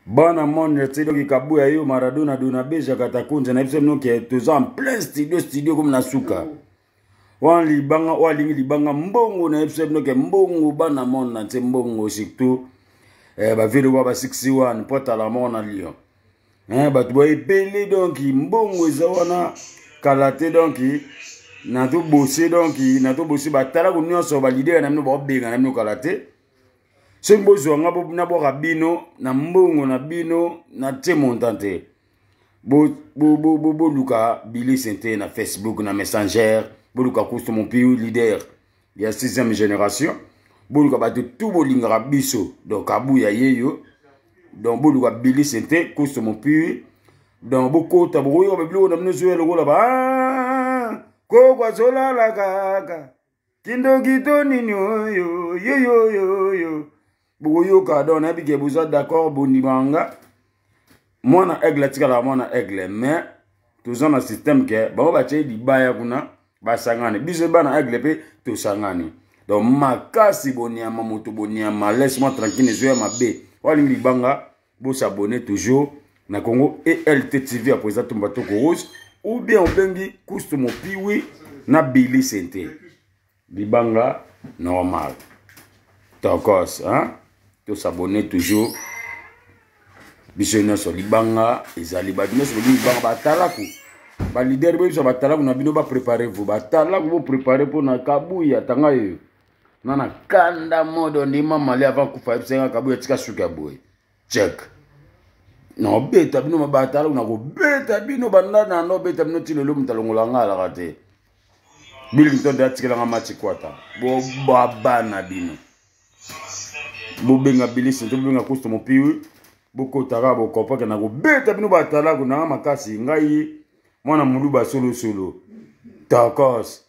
Bana monde tsedo ki kabuya yo Maradona dona beja katakunza na biso mnoke toza en plein studio comme na suka. Wan libanga walingi libanga mbongo na biso mnoke mbongo bana monde na tse mbongo surtout ba video ba 61 porte la mort na Lyon. Ba to epele donc mbongo ezawana kalate donc na to bosser donc na to bosser ba tala ko nyonso ba leader na mno ba benga na mno kalate. Ce mbozo nga bo na bo rabino na mbongo na bino na te montante bo luka Billy Sente na Facebook na Messenger bo luka kusto mon piu leader ya 6e génération bo luka ba tout bo lingara biso donc abuya yeyo donc bo luka Billy Sente kusto mon piu donc bo kota bo yo ba bilo na mno zo lo ba ko kwa zola la kaka kindo kitoni yo Boyo kadon na bige buza d'accord bonibanga mona aigle tikala mona aigle mais tous on a système que ba ba tche di baya kuna ba sangane biso bana aigle pe to sangane donc makasi boniama moto boniama laisse-moi tranquille zo ma be wali libanga bo s'abonner toujours na Congo et LTTV après ça tomba to rose ou bien on bengi kusto mo piwi na Billy Sente libanga normal tokos hein. To s'abonner toujours. Bisogna so libanga ezali ba bino so libanga batalaku. Ba leader be so batalaku na bino ba préparer vous batalaku vous préparer pour na kabuya tanga yo. Nana kanda modo ndima mali avant kufa bisenga kabuya tika suka boy. Check. No beta bino ma batalaku na ko beta bino bandana no beta bino tilelo mtalongola ngala kate. Billington da tikela nga match kwata. Bo babana bino. Bobenga Billy Sente bobenga kusto mo piwi boko tara bo kopaka na go beta bino batala ko na makasi ngai mwana muluba solo takos